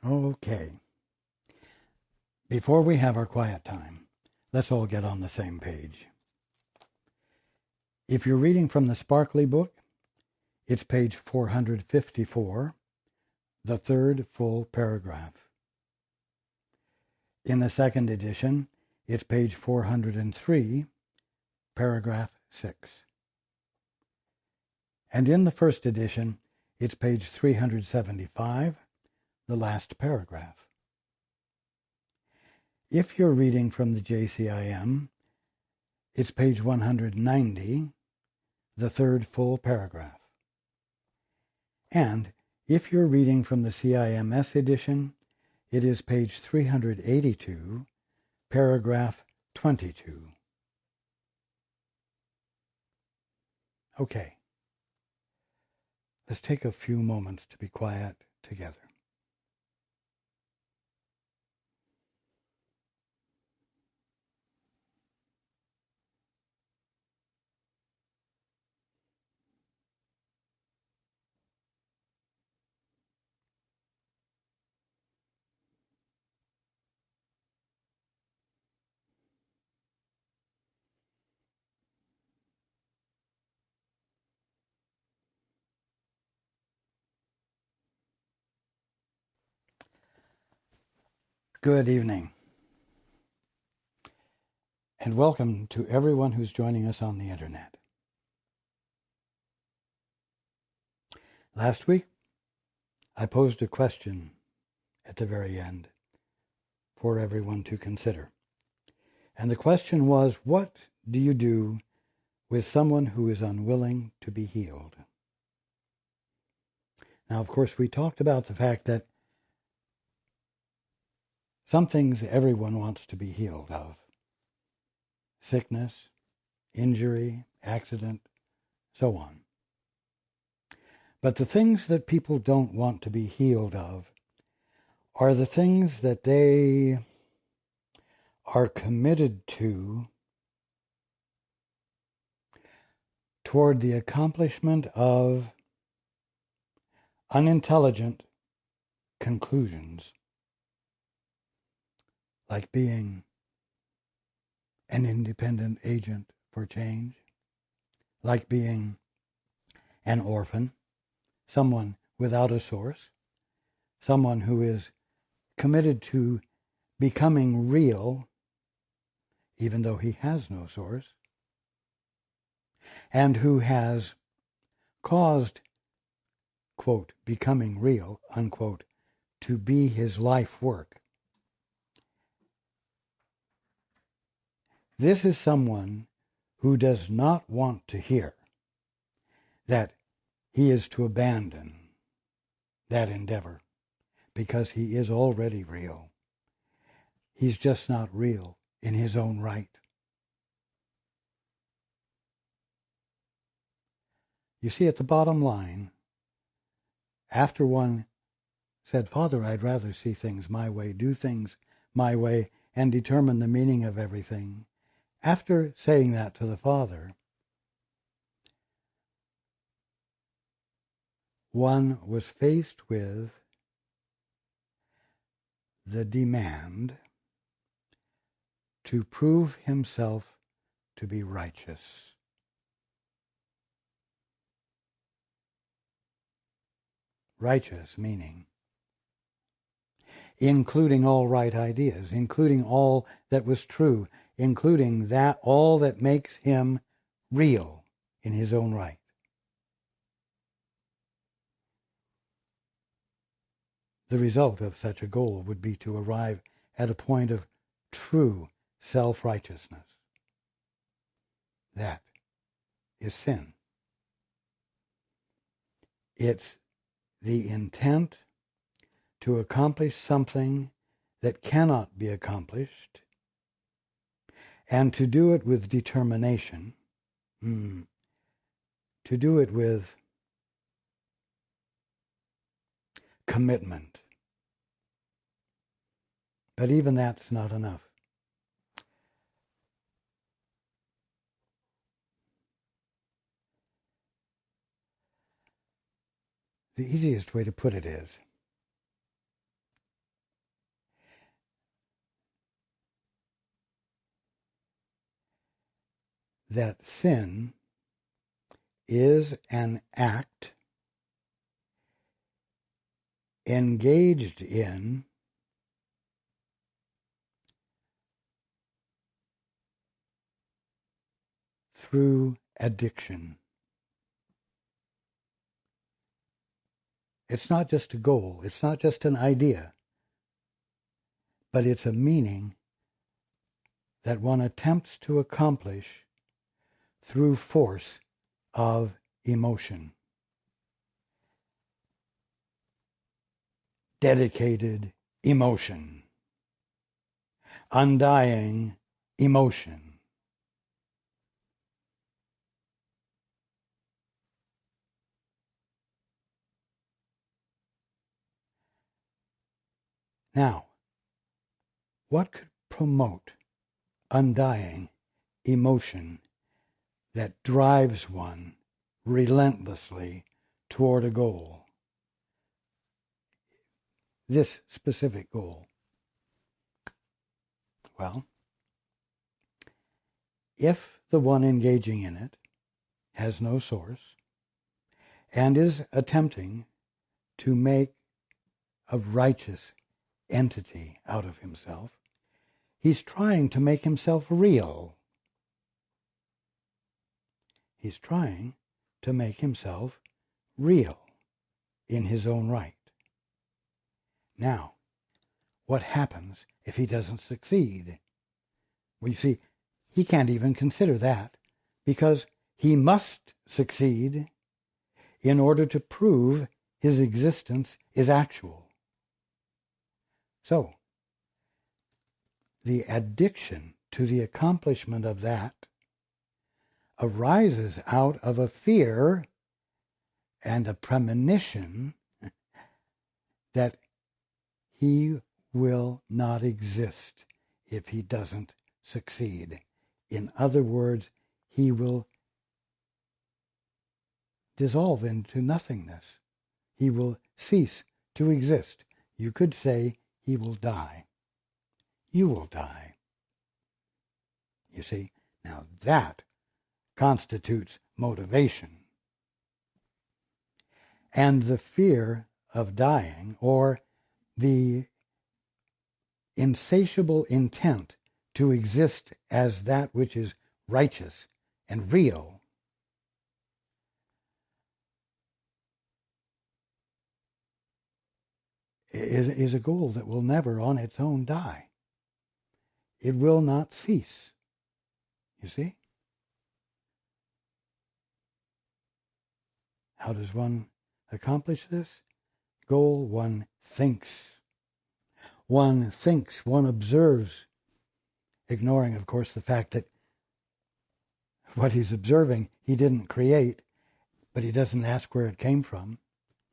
Okay. Before we have our quiet time, let's all get on the same page. If you're reading from the Sparkly book, it's page 454, the third full paragraph. In the second edition, it's page 403, paragraph 6. And in the first edition, it's page 375, the last paragraph. If you're reading from the JCIM, it's page 190, the third full paragraph. And if you're reading from the CIMS edition, it is page 382, paragraph 22. Okay. Let's take a few moments to be quiet together. Good evening, and welcome to everyone who's joining us on the internet. Last week, I posed a question at the very end for everyone to consider. And the question was, what do you do with someone who is unwilling to be healed? Now, of course, we talked about the fact that some things everyone wants to be healed of. Sickness, injury, accident, so on. But the things that people don't want to be healed of are the things that they are committed to toward the accomplishment of unintelligent conclusions, like being an independent agent for change, like being an orphan, someone without a source, someone who is committed to becoming real, even though he has no source, and who has caused, quote, becoming real, unquote, to be his life work. This is someone who does not want to hear that he is to abandon that endeavor because he is already real. He's just not real in his own right. You see, at the bottom line, after one said, Father, I'd rather see things my way, do things my way, and determine the meaning of everything, after saying that to the Father, one was faced with the demand to prove himself to be righteous. Righteous meaning including all right ideas, including all that was true, including that all that makes him real in his own right. The result of such a goal would be to arrive at a point of true self-righteousness. That is sin. It's the intent to accomplish something that cannot be accomplished, and to do it with determination, to do it with commitment. But even that's not enough. The easiest way to put it is, that sin is an act engaged in through addiction. It's not just a goal, it's not just an idea, but it's a meaning that one attempts to accomplish through force of emotion. Dedicated emotion. Undying emotion. Now, what could promote undying emotion that drives one relentlessly toward a goal? This specific goal. Well, if the one engaging in it has no source and is attempting to make a righteous entity out of himself, he's trying to make himself real. He's trying to make himself real in his own right. Now, what happens if he doesn't succeed? Well, you see, he can't even consider that because he must succeed in order to prove his existence is actual. So, the addiction to the accomplishment of that arises out of a fear and a premonition that he will not exist if he doesn't succeed. In other words, he will dissolve into nothingness. He will cease to exist. You could say he will die. You will die. You see, now that constitutes motivation. And the fear of dying, or the insatiable intent to exist as that which is righteous and real, is a goal that will never on its own die. It will not cease. You see? How does one accomplish this goal? One thinks. One thinks, one observes, ignoring, of course, the fact that what he's observing he didn't create, but he doesn't ask where it came from.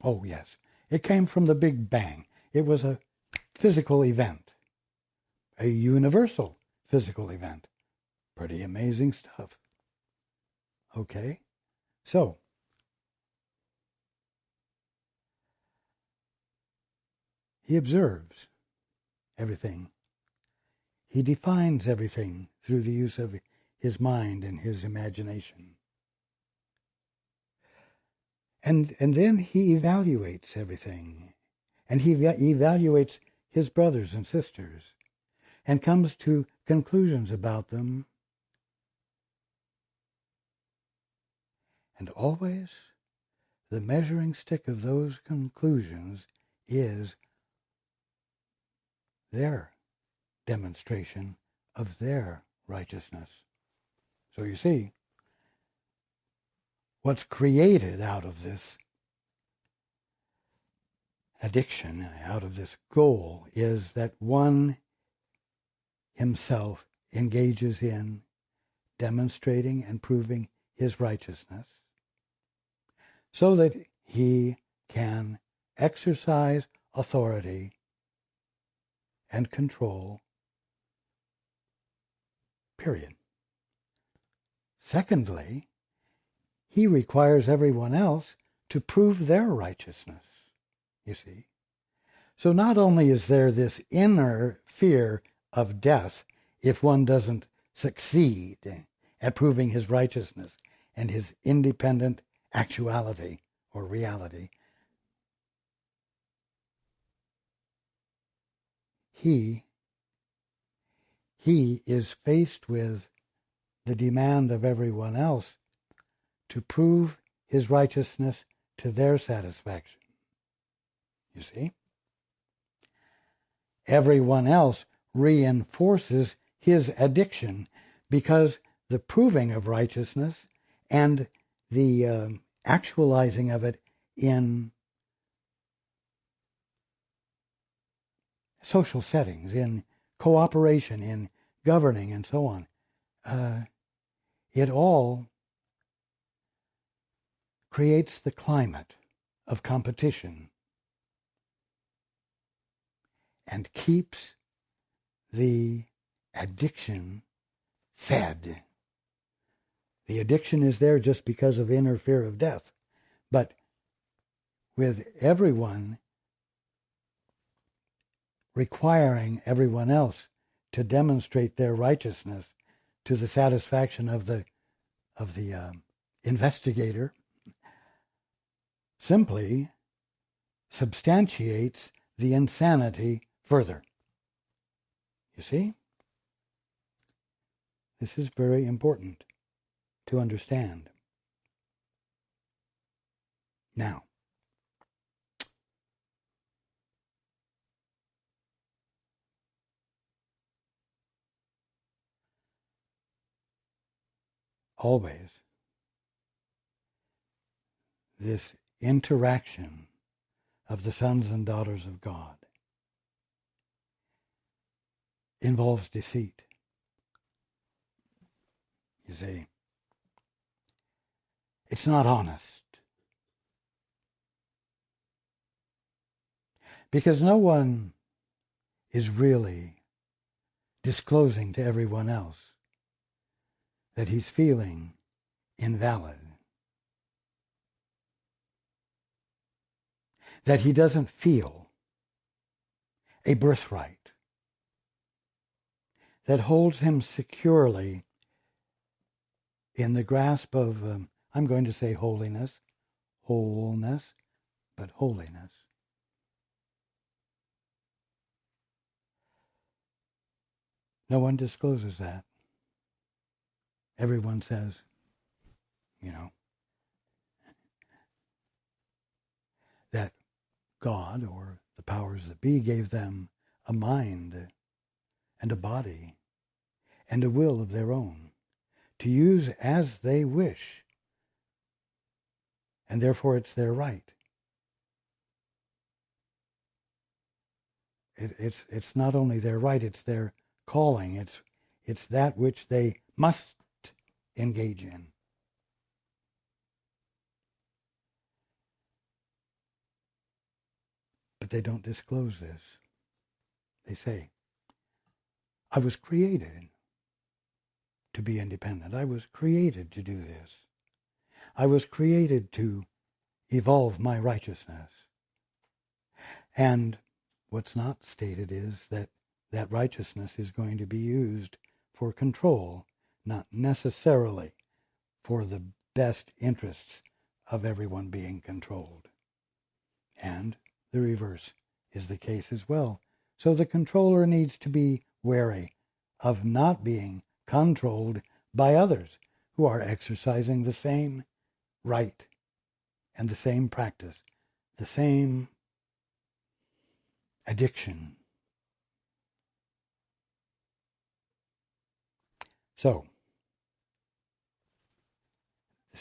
Oh, yes, it came from the Big Bang. It was a physical event, a universal physical event. Pretty amazing stuff. Okay, so he observes everything. He defines everything through the use of his mind and his imagination. And then he evaluates everything. And he evaluates his brothers and sisters and comes to conclusions about them. And always the measuring stick of those conclusions is their demonstration of their righteousness. So you see, what's created out of this addiction, out of this goal, is that one himself engages in demonstrating and proving his righteousness so that he can exercise authority and control, period. Secondly, he requires everyone else to prove their righteousness, you see. So not only is there this inner fear of death if one doesn't succeed at proving his righteousness and his independent actuality or reality. He is faced with the demand of everyone else to prove his righteousness to their satisfaction. You see? Everyone else reinforces his addiction because the proving of righteousness and the actualizing of it in social settings, in cooperation, in governing, and so on, it all creates the climate of competition and keeps the addiction fed. The addiction is there just because of inner fear of death. But with everyone requiring everyone else to demonstrate their righteousness to the satisfaction of the investigator, simply substantiates the insanity further. You see? This is very important to understand. Now, always, this interaction of the sons and daughters of God involves deceit. You see, it's not honest. Because no one is really disclosing to everyone else that he's feeling invalid, that he doesn't feel a birthright that holds him securely in the grasp of, I'm going to say wholeness, but holiness. No one discloses that. Everyone says, that God or the powers that be gave them a mind and a body and a will of their own to use as they wish, and therefore it's their right. It's not only their right, it's their calling. It's that which they must engage in. But they don't disclose this. They say, I was created to be independent. I was created to do this. I was created to evolve my righteousness. And what's not stated is that that righteousness is going to be used for control, not necessarily for the best interests of everyone being controlled. And the reverse is the case as well. So the controller needs to be wary of not being controlled by others who are exercising the same right and the same practice, the same addiction. So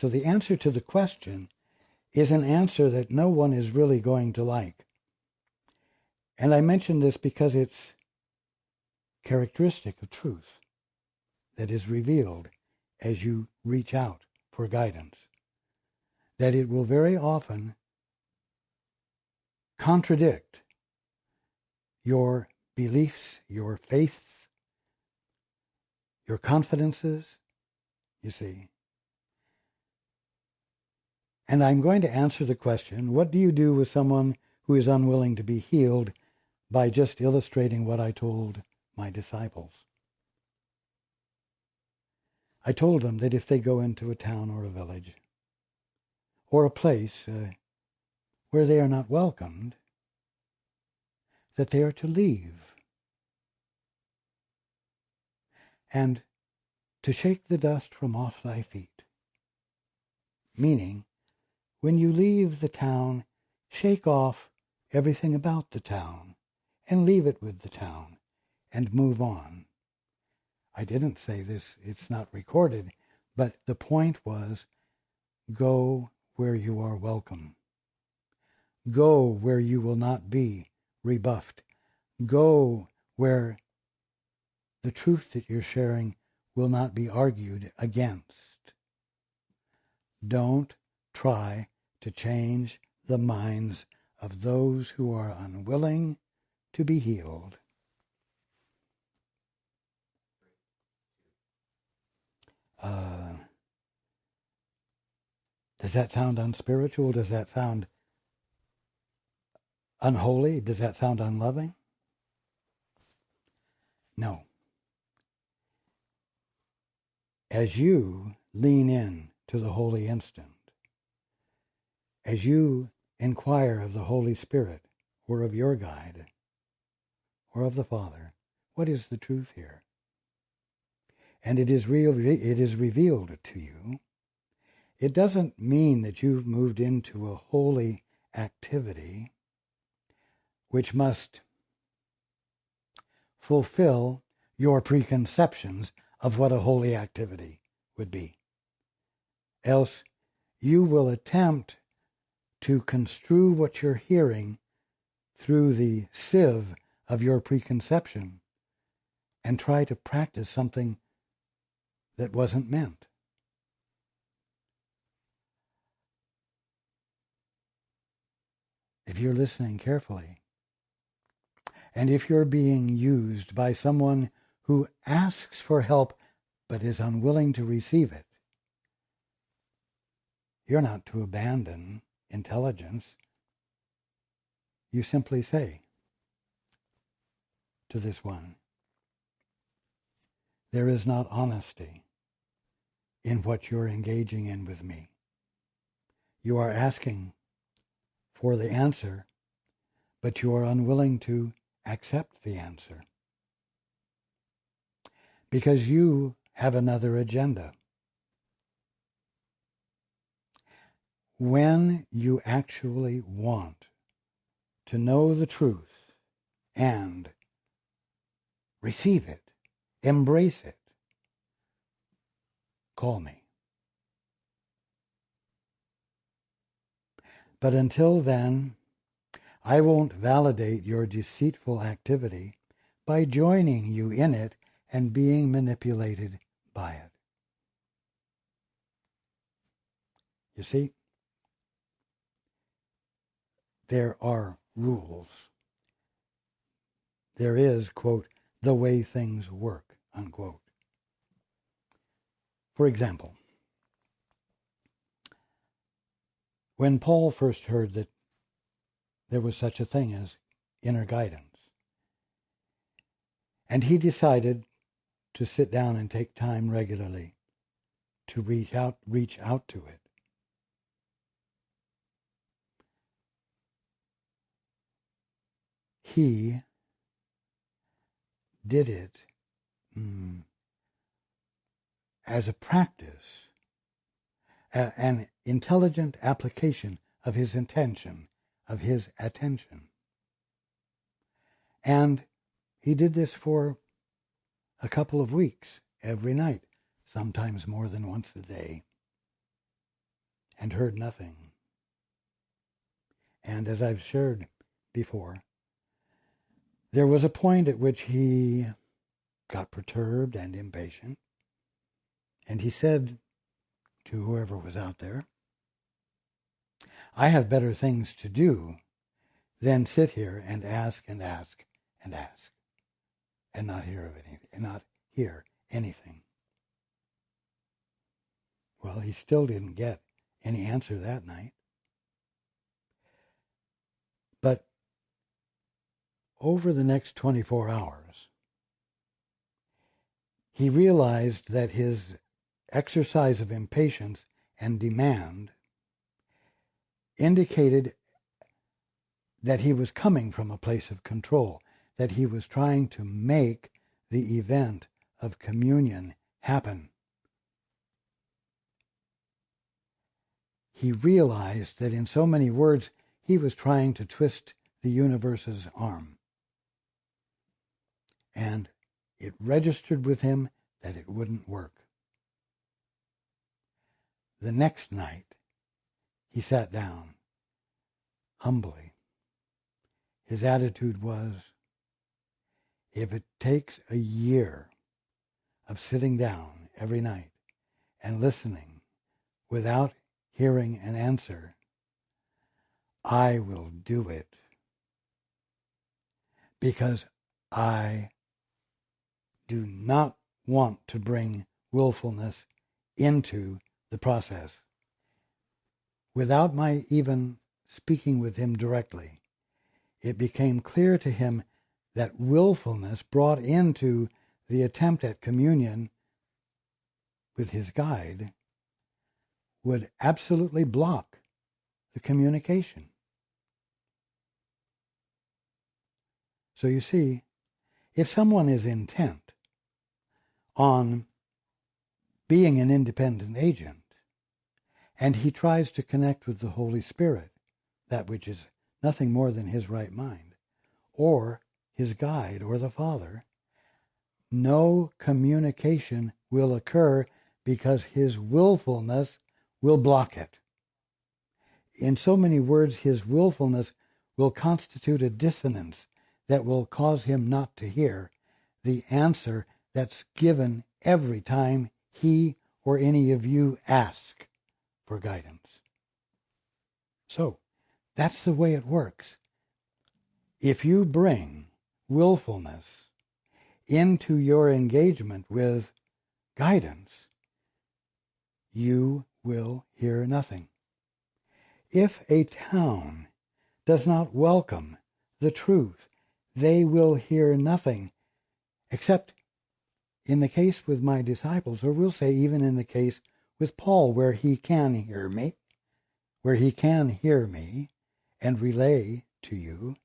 the answer to the question is an answer that no one is really going to like. And I mention this because it's characteristic of truth that is revealed as you reach out for guidance, that it will very often contradict your beliefs, your faiths, your confidences, you see. And I'm going to answer the question, what do you do with someone who is unwilling to be healed, by just illustrating what I told my disciples? I told them that if they go into a town or a village or a place where they are not welcomed, that they are to leave and to shake the dust from off thy feet. Meaning, when you leave the town, shake off everything about the town and leave it with the town and move on. I didn't say this, it's not recorded, but the point was, go where you are welcome. Go where you will not be rebuffed. Go where the truth that you're sharing will not be argued against. Don't try to change the minds of those who are unwilling to be healed. Does that sound unspiritual? Does that sound unholy? Does that sound unloving? No. As you lean in to the holy instant, as you inquire of the Holy Spirit, or of your guide, or of the Father, what is the truth here? And it is revealed to you. It doesn't mean that you've moved into a holy activity which must fulfill your preconceptions of what a holy activity would be. Else you will attempt to construe what you're hearing through the sieve of your preconception and try to practice something that wasn't meant. If you're listening carefully, and if you're being used by someone who asks for help but is unwilling to receive it, you're not to abandon intelligence. You simply say to this one, there is not honesty in what you're engaging in with me. You are asking for the answer, but you are unwilling to accept the answer because you have another agenda. When you actually want to know the truth and receive it, embrace it, call me. But until then, I won't validate your deceitful activity by joining you in it and being manipulated by it. You see, there are rules. There is, quote, the way things work, unquote. For example, when Paul first heard that there was such a thing as inner guidance, and he decided to sit down and take time regularly to reach out to it, he did it as a practice, an intelligent application of his intention, of his attention. And he did this for a couple of weeks, every night, sometimes more than once a day, and heard nothing. And as I've shared before, there was a point at which he got perturbed and impatient, and he said to whoever was out there, I have better things to do than sit here and ask and ask and ask and not hear anything. Well, he still didn't get any answer that night. But over the next 24 hours, he realized that his exercise of impatience and demand indicated that he was coming from a place of control, that he was trying to make the event of communion happen. He realized that in so many words he was trying to twist the universe's arm. And it registered with him that it wouldn't work. The next night, he sat down humbly. His attitude was, if it takes a year of sitting down every night and listening without hearing an answer, I will do it, because I do not want to bring willfulness into the process. Without my even speaking with him directly, it became clear to him that willfulness brought into the attempt at communion with his guide would absolutely block the communication. So you see, if someone is intent on being an independent agent, and he tries to connect with the Holy Spirit, that which is nothing more than his right mind, or his guide, or the Father, no communication will occur because his willfulness will block it. In so many words, his willfulness will constitute a dissonance that will cause him not to hear the answer that's given every time he or any of you ask for guidance. So, that's the way it works. If you bring willfulness into your engagement with guidance, you will hear nothing. If a town does not welcome the truth, they will hear nothing, except in the case with my disciples, or we'll say even in the case with Paul, where he can hear me and relay to you.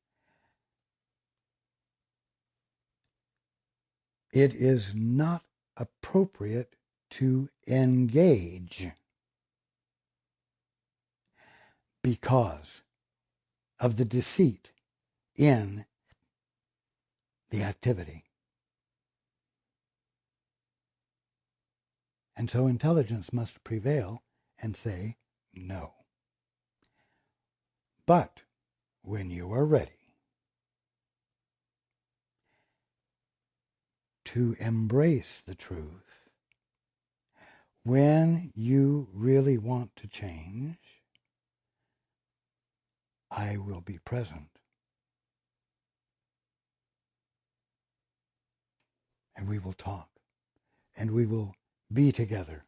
It is not appropriate to engage because of the deceit in the activity. And so intelligence must prevail and say no. But when you are ready to embrace the truth, when you really want to change, I will be present. And we will talk. And we will be together.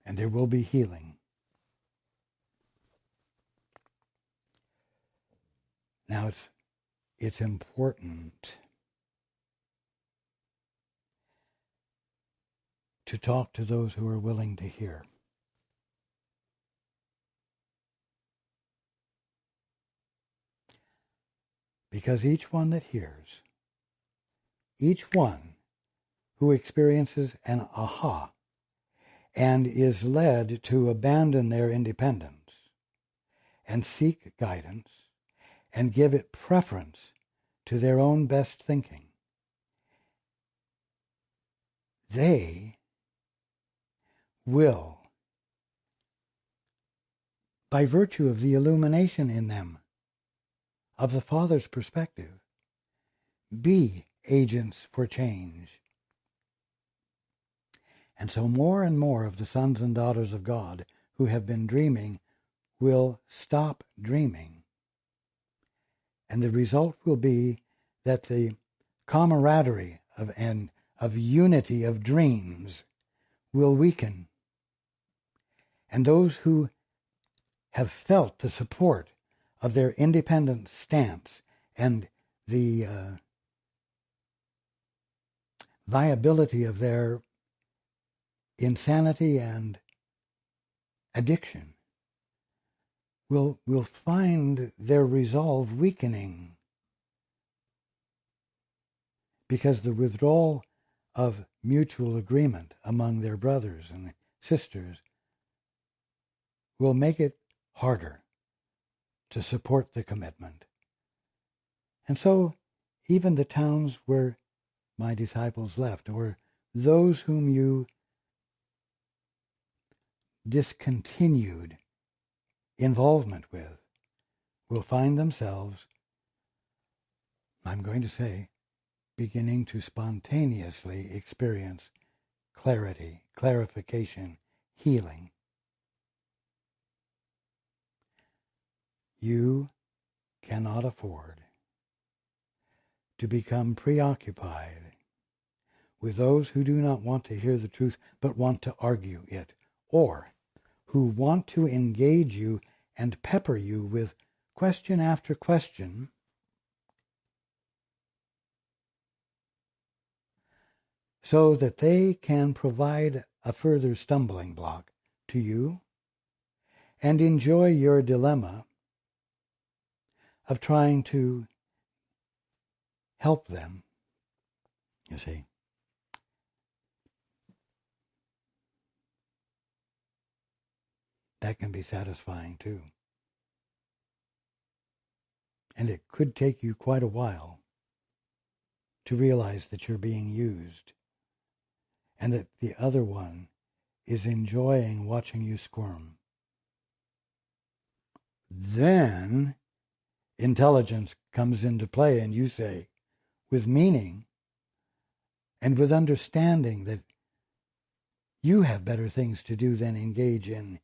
And there will be healing. Now it's important to talk to those who are willing to hear. Because each one that hears, each one who experiences an aha and is led to abandon their independence and seek guidance and give it preference to their own best thinking, they will, by virtue of the illumination in them of the Father's perspective, be agents for change. And so more and more of the sons and daughters of God who have been dreaming will stop dreaming. And the result will be that the camaraderie of unity of dreams will weaken. And those who have felt the support of their independent stance and the viability of their insanity and addiction will find their resolve weakening, because the withdrawal of mutual agreement among their brothers and sisters will make it harder to support the commitment. And so even the towns where my disciples left, or those whom you discontinued involvement with, will find themselves, I'm going to say, beginning to spontaneously experience clarity, clarification, healing. You cannot afford to become preoccupied with those who do not want to hear the truth but want to argue it, or who want to engage you and pepper you with question after question so that they can provide a further stumbling block to you and enjoy your dilemma of trying to help them, you see. That can be satisfying too. And it could take you quite a while to realize that you're being used and that the other one is enjoying watching you squirm. Then intelligence comes into play, and you say, with meaning and with understanding that you have better things to do than engage in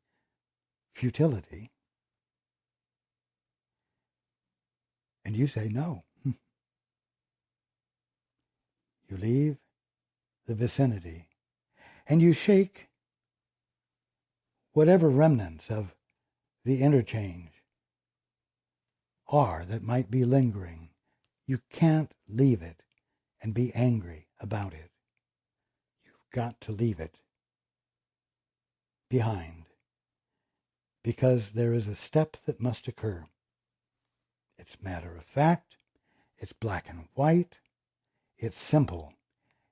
futility. And you say no. You leave the vicinity and you shake whatever remnants of the interchange are that might be lingering. You can't leave it and be angry about it. You've got to leave it behind, because there is a step that must occur. It's matter of fact, it's black and white, it's simple,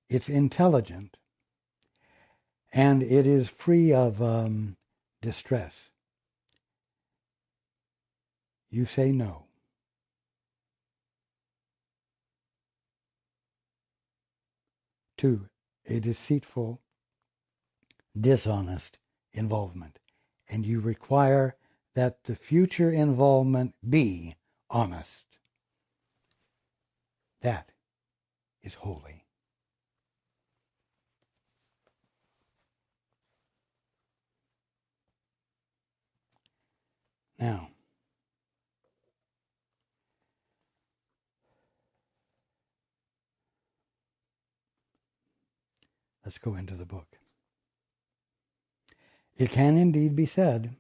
it's intelligent, and it is free of distress. You say no. To a deceitful, dishonest involvement, and you require that the future involvement be honest. That is holy. Now, let's go into the book. It can indeed be said,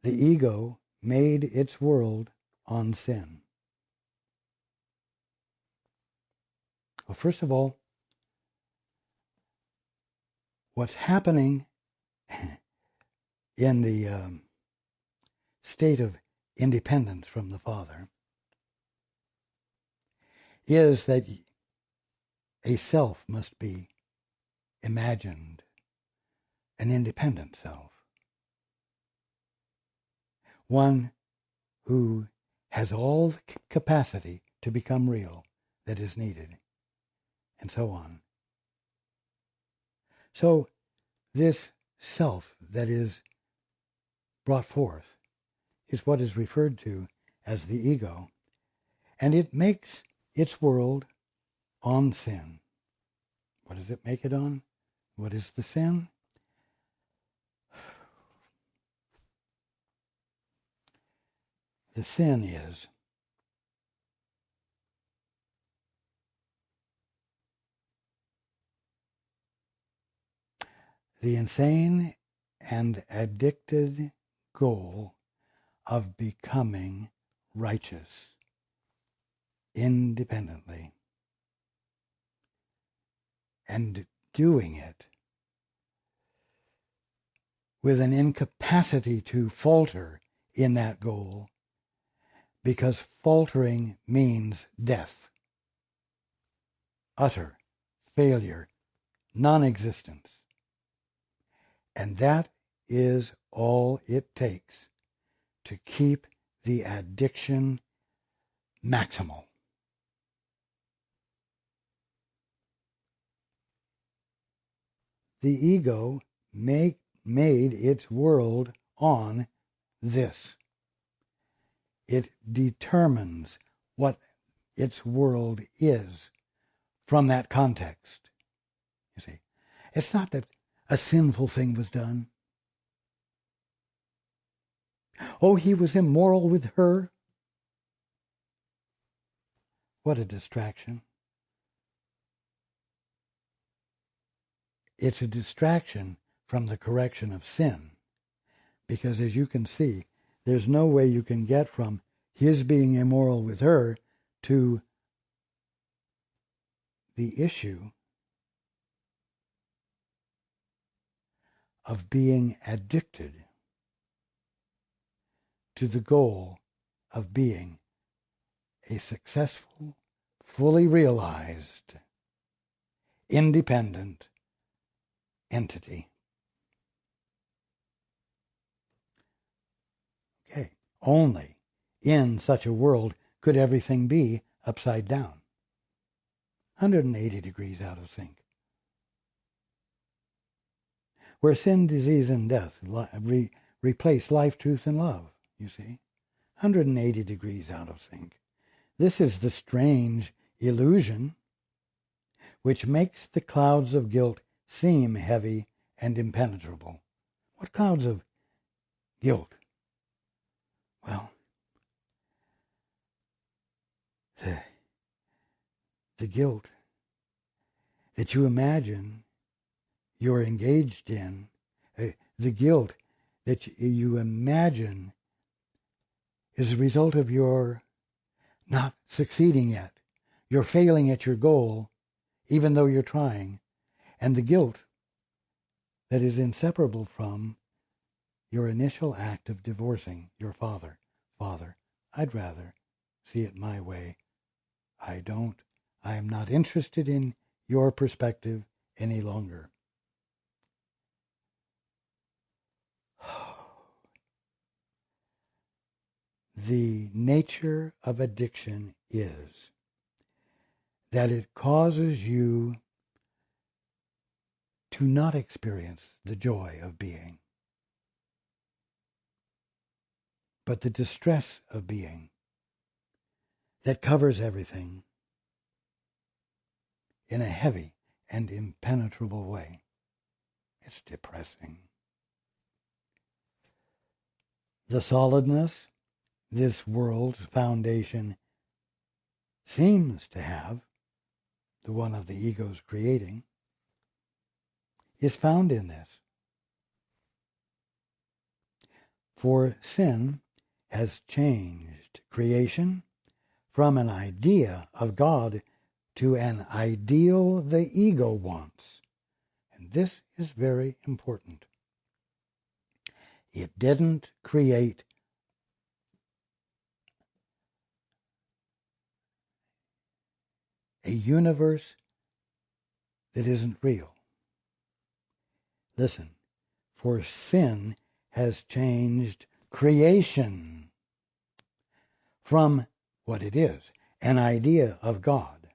the ego made its world on sin. Well, first of all, what's happening in the state of independence from the Father is that a self must be imagined, an independent self, one who has all the capacity to become real that is needed, and so on. So this self that is brought forth is what is referred to as the ego, and it makes its world on sin. What does it make it on? What is the sin? The sin is the insane and addicted goal of becoming righteous independently and doing it with an incapacity to falter in that goal, because faltering means death, utter failure, non-existence. And that is all it takes to keep the addiction maximal. The ego made its world on this. It determines what its world is from that context. You see, it's not that a sinful thing was done. Oh, he was immoral with her. What a distraction. It's a distraction from the correction of sin. Because as you can see, there's no way you can get from his being immoral with her to the issue of being addicted to the goal of being a successful, fully realized, independent entity. Okay, only in such a world could everything be upside down, 180 degrees out of sync. Where sin, disease, and death replace life, truth, and love, you see, 180 degrees out of sync. This is the strange illusion which makes the clouds of guilt seem heavy and impenetrable. What clouds of guilt? Well, the guilt that you imagine you're engaged in, the guilt that you imagine is a result of your not succeeding yet. You're failing at your goal, even though you're trying. And the guilt that is inseparable from your initial act of divorcing your father. Father, I'd rather see it my way. I am not interested in your perspective any longer. The nature of addiction is that it causes you to not experience the joy of being, but the distress of being that covers everything in a heavy and impenetrable way. It's depressing. The solidness this world's foundation seems to have, the one of the ego's creating, is found in this. For sin has changed creation from an idea of God to an ideal the ego wants. And this is very important. It didn't create a universe that isn't real. Listen, for sin has changed creation from what it is, an idea of God,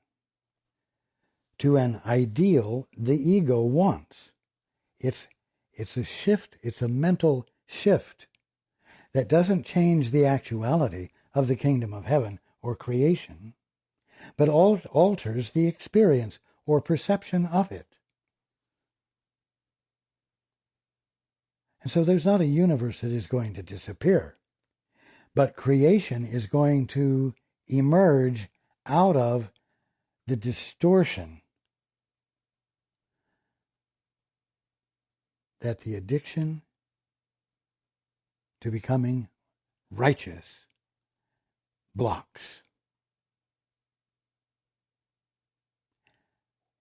to an ideal the ego wants. It's a shift, it's a mental shift that doesn't change the actuality of the kingdom of heaven or creation, but alters the experience or perception of it. And so there's not a universe that is going to disappear, but creation is going to emerge out of the distortion that the addiction to becoming righteous blocks.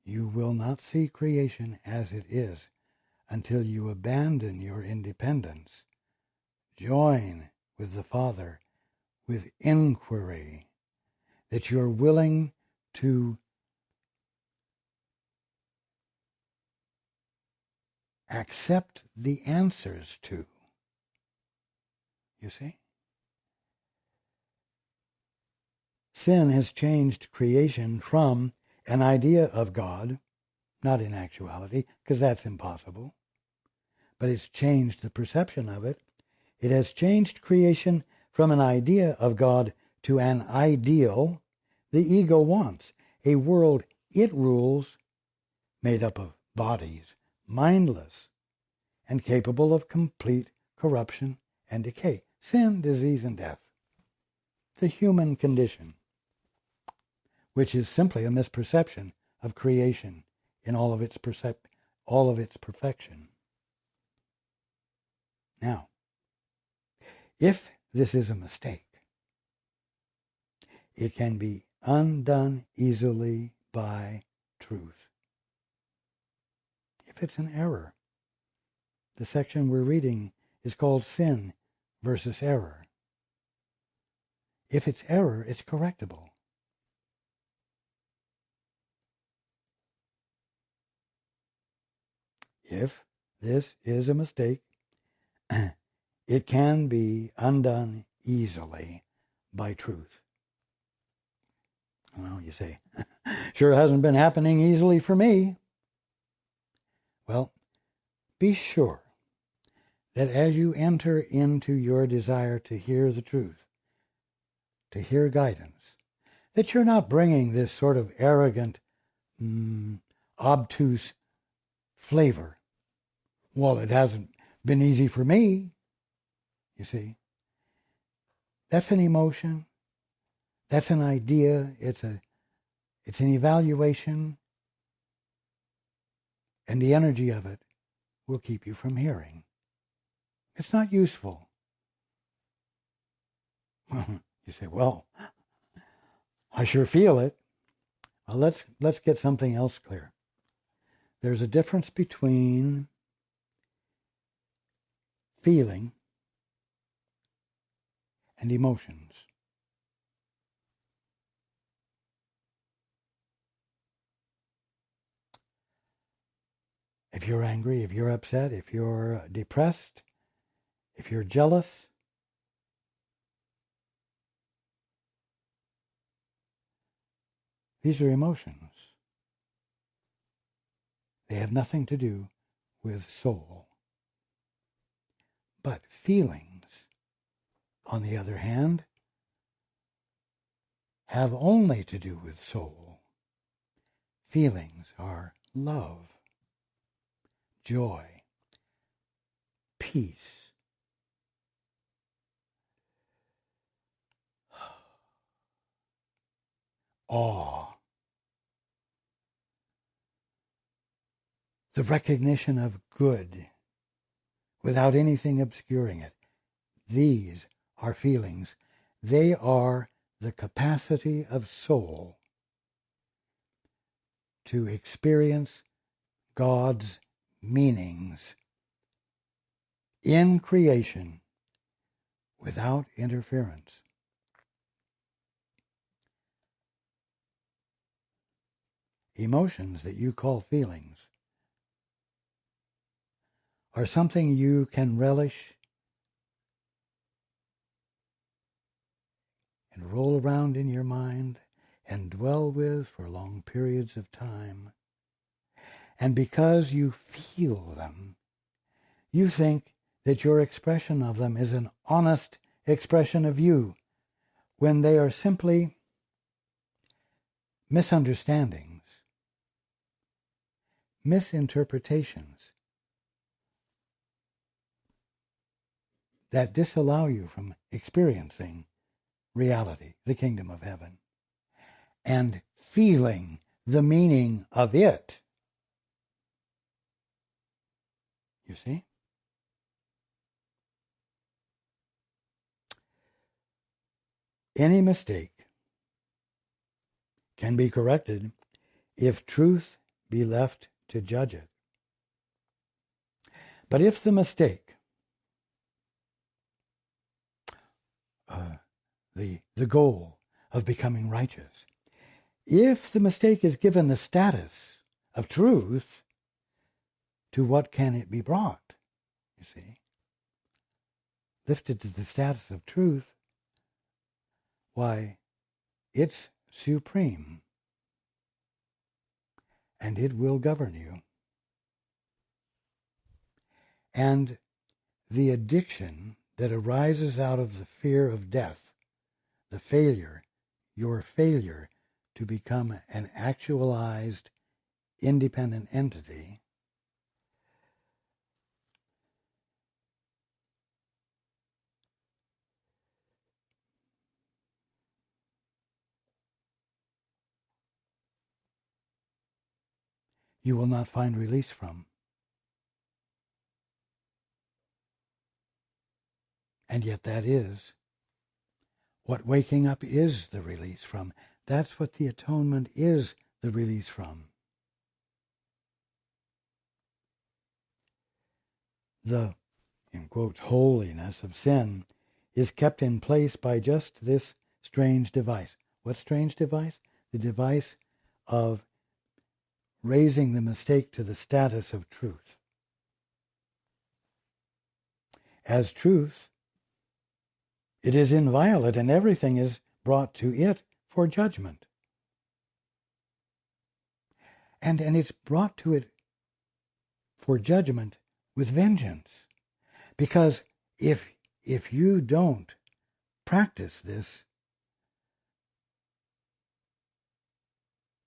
You will not see creation as it is until you abandon your independence. Join with the Father with inquiry, that you're willing to accept the answers to. You see? Sin has changed creation from an idea of God, not in actuality, because that's impossible, but it's changed the perception of it. It has changed creation from an idea of God to an ideal the ego wants, a world it rules, made up of bodies, mindless, and capable of complete corruption and decay. Sin, disease, and death. The human condition, which is simply a misperception of creation in all of its perfection. Now, if this is a mistake, it can be undone easily by truth. If it's an error, the section we're reading is called Sin versus Error. If it's error, it's correctable. If this is a mistake, it can be undone easily by truth. Well, you say, sure hasn't been happening easily for me. Well, be sure that as you enter into your desire to hear the truth, to hear guidance, that you're not bringing this sort of arrogant, obtuse flavor. Well, it hasn't been easy for me. You see, that's an emotion. That's an idea. It's an evaluation. And the energy of it will keep you from hearing. It's not useful. You say, well, I sure feel it. Well, let's get something else clear. There's a difference between feeling and emotions. If you're angry, if you're upset, if you're depressed, if you're jealous, these are emotions. They have nothing to do with soul. But feelings, on the other hand, have only to do with soul. Feelings are love, joy, peace, awe, the recognition of good without anything obscuring it. These are feelings. They are the capacity of soul to experience God's meanings in creation without interference. Emotions that you call feelings are something you can relish and roll around in your mind and dwell with for long periods of time. And because you feel them, you think that your expression of them is an honest expression of you, when they are simply misunderstandings, misinterpretations that disallow you from experiencing reality, the kingdom of heaven, and feeling the meaning of it. You see? Any mistake can be corrected if truth be left to judge it. But if the mistake, the goal of becoming righteous, if the mistake is given the status of truth, to what can it be brought? You see? Lifted to the status of truth, why, it's supreme, and it will govern you. And the addiction that arises out of the fear of death, the failure, your failure to become an actualized, independent entity, you will not find release from. And yet that is what waking up is the release from. That's what the atonement is the release from. The, in quotes, holiness of sin is kept in place by just this strange device. What strange device? The device of raising the mistake to the status of truth. As truth, it is inviolate, and everything is brought to it for judgment. And it's brought to it for judgment with vengeance. Because if you don't practice this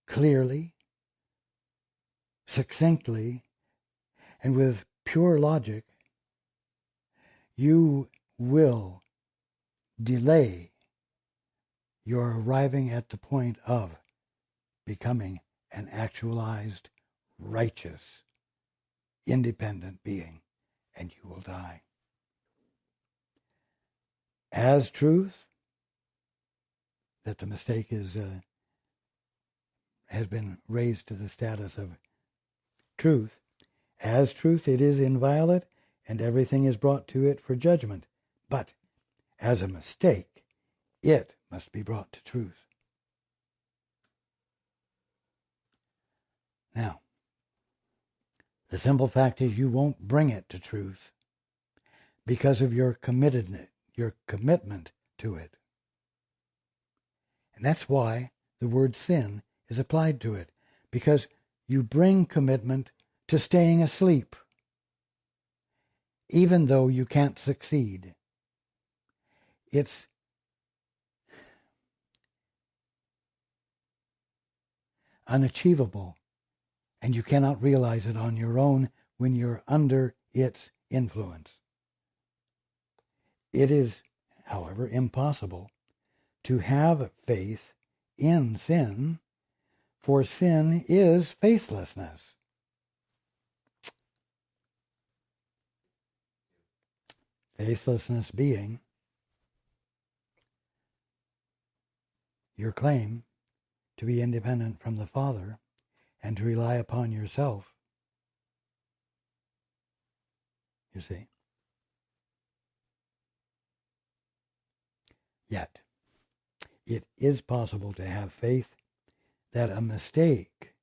clearly, succinctly, and with pure logic, you will delay your arriving at the point of becoming an actualized, righteous, independent being, and you will die. As truth, that the mistake has been raised to the status of truth. As truth, it is inviolate, and everything is brought to it for judgment. But as a mistake, it must be brought to truth. Now, the simple fact is you won't bring it to truth because of your commitment to it. And that's why the word sin is applied to it, because you bring commitment to staying asleep, even though you can't succeed. It's unachievable, and you cannot realize it on your own when you're under its influence. It is, however, impossible to have faith in sin, for sin is faithlessness. Faithlessness being your claim to be independent from the Father and to rely upon yourself. You see? Yet, it is possible to have faith that a mistake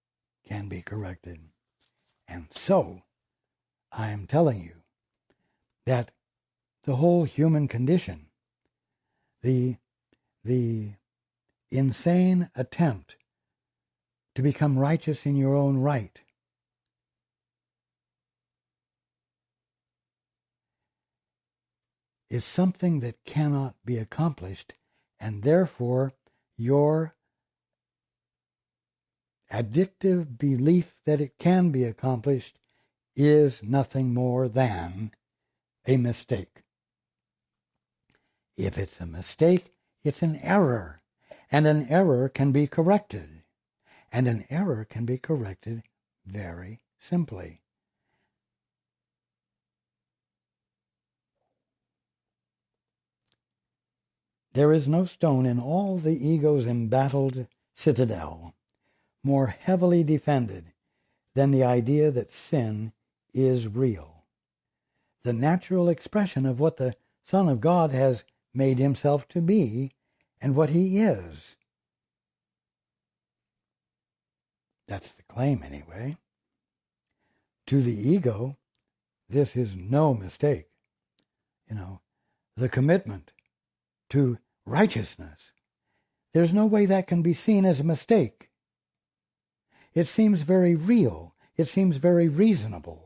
can be corrected. And so, I am telling you that the whole human condition, the insane attempt to become righteous in your own right, is something that cannot be accomplished, and therefore your addictive belief that it can be accomplished is nothing more than a mistake. If it's a mistake, it's an error, and an error can be corrected, and an error can be corrected very simply. There is no stone in all the ego's embattled citadel more heavily defended than the idea that sin is real, the natural expression of what the Son of God has made himself to be and what he is. That's the claim, anyway. To the ego, this is no mistake. The commitment to righteousness. There's no way that can be seen as a mistake. It seems very real. It seems very reasonable.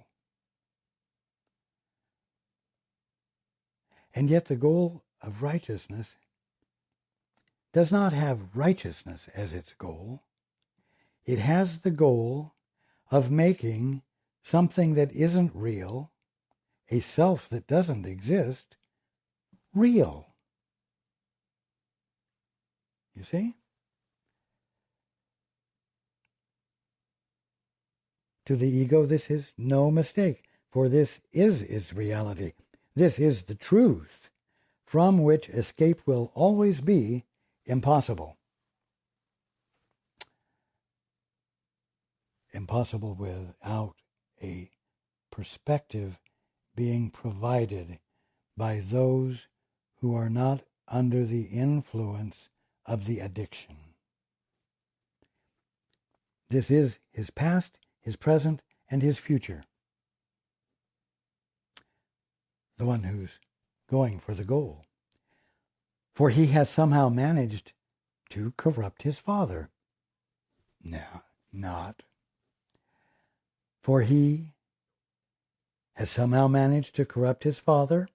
And yet the goal of righteousness does not have righteousness as its goal. It has the goal of making something that isn't real, a self that doesn't exist, real. You see? To the ego, this is no mistake, for this is its reality. This is the truth, from which escape will always be impossible. Impossible without a perspective being provided by those who are not under the influence of the addiction. This is his past, his present, and his future. The one who's going for the goal. For he has somehow managed to corrupt his father. No, not. For he has somehow managed to corrupt his father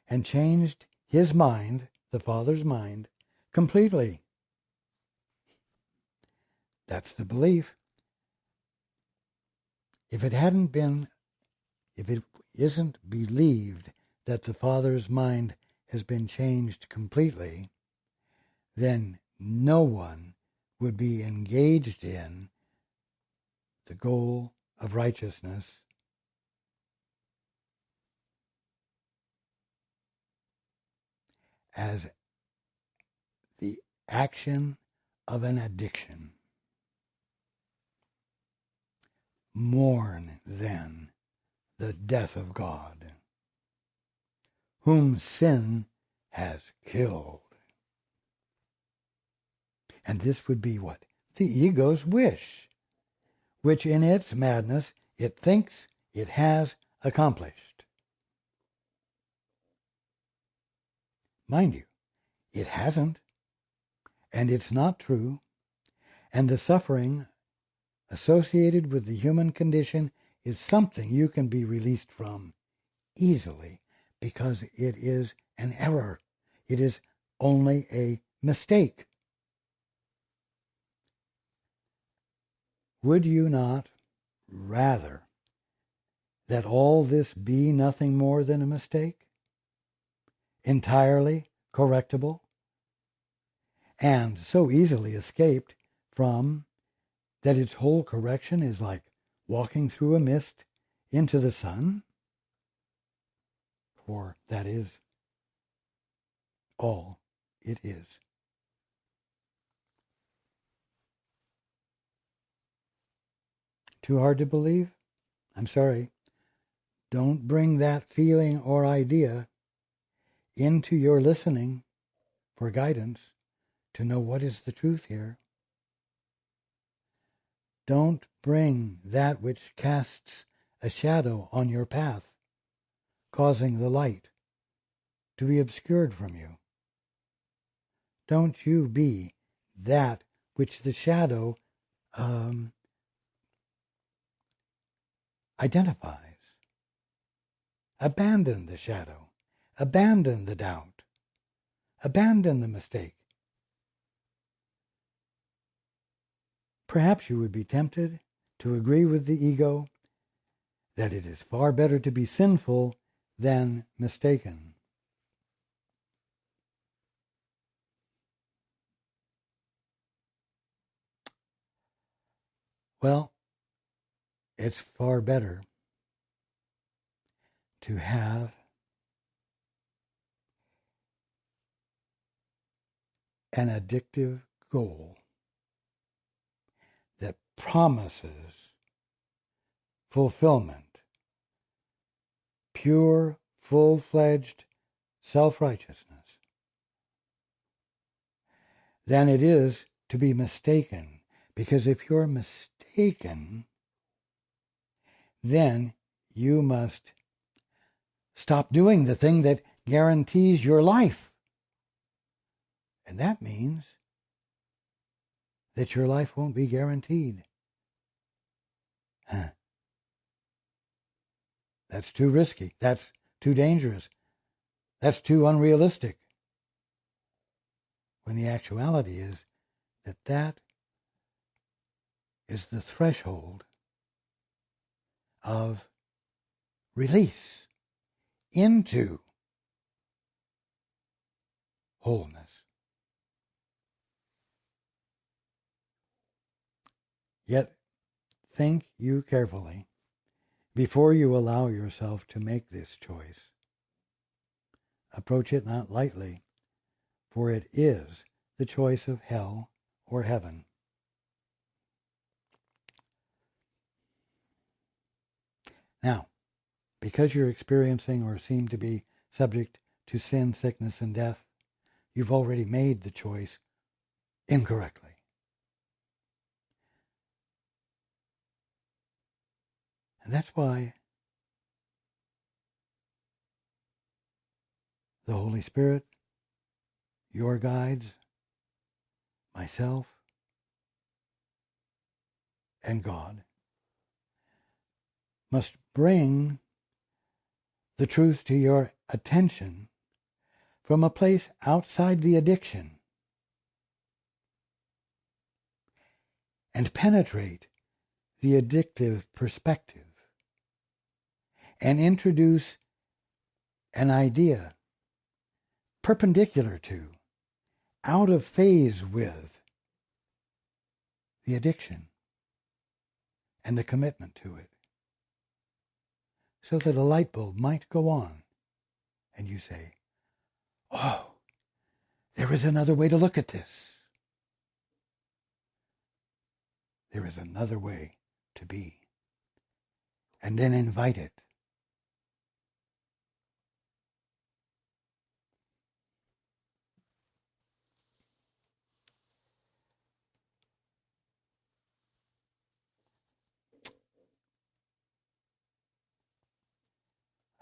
and changed his mind, the father's mind, completely. That's the belief. If it isn't believed that the father's mind has been changed completely, then no one would be engaged in the goal of righteousness as the action of an addiction. Mourn, then, the death of God, whom sin has killed. And this would be what? The ego's wish, which in its madness it thinks it has accomplished. Mind you, it hasn't, and it's not true, and the suffering associated with the human condition is something you can be released from easily because it is an error. It is only a mistake. Would you not rather that all this be nothing more than a mistake? Entirely correctable? And so easily escaped from that its whole correction is like walking through a mist into the sun? For that is all it is. Too hard to believe? I'm sorry. Don't bring that feeling or idea into your listening for guidance to know what is the truth here. Don't bring that which casts a shadow on your path, causing the light to be obscured from you. Don't you be that which the shadow identifies. Abandon the shadow. Abandon the doubt. Abandon the mistake. Perhaps you would be tempted to agree with the ego that it is far better to be sinful than mistaken. Well, it's far better to have an addictive goal that promises fulfillment, pure full-fledged self-righteousness than it is to be mistaken. Because if you're mistaken, then you must stop doing the thing that guarantees your life. And that means that your life won't be guaranteed. That's too risky. That's too dangerous. That's too unrealistic. When the actuality is that that is the threshold of release into wholeness. Yet think you carefully before you allow yourself to make this choice. Approach it not lightly, for it is the choice of hell or heaven. Now, because you're experiencing or seem to be subject to sin, sickness, and death, you've already made the choice incorrectly. And that's why the Holy Spirit, your guides, myself, and God must bring the truth to your attention from a place outside the addiction and penetrate the addictive perspective and introduce an idea perpendicular to, out of phase with, the addiction and the commitment to it, so that a light bulb might go on and you say, oh, there is another way to look at this. There is another way to be. And then invite it.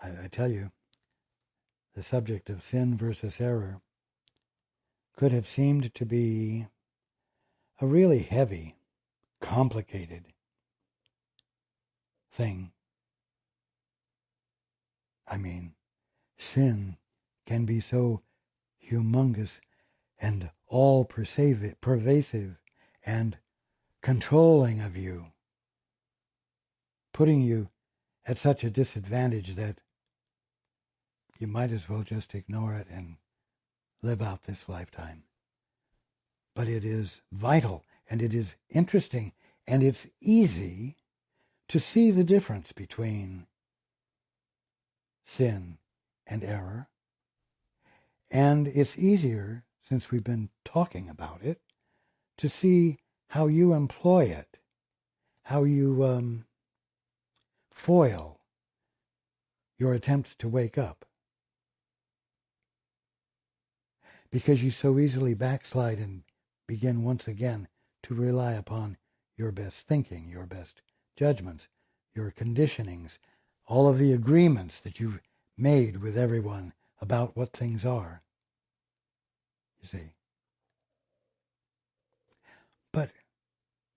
I tell you, the subject of sin versus error could have seemed to be a really heavy, complicated thing. I mean, sin can be so humongous and all pervasive and controlling of you, putting you at such a disadvantage that you might as well just ignore it and live out this lifetime. But it is vital, and it is interesting, and it's easy to see the difference between sin and error. And it's easier, since we've been talking about it, to see how you employ it, how you foil your attempts to wake up. Because you so easily backslide and begin once again to rely upon your best thinking, your best judgments, your conditionings, all of the agreements that you've made with everyone about what things are. You see. But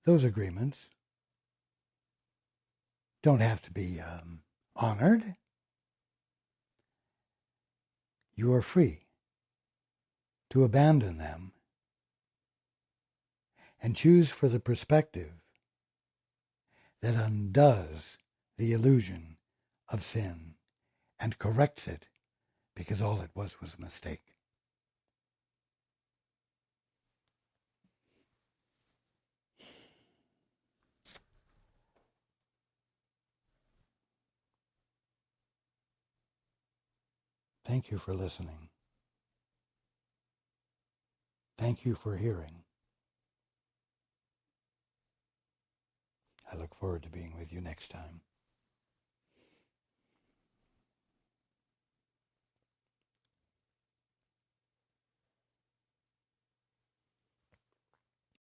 those agreements don't have to be honored. You are free to abandon them and choose for the perspective that undoes the illusion of sin and corrects it, because all it was a mistake. Thank you for listening. Thank you for hearing. I look forward to being with you next time.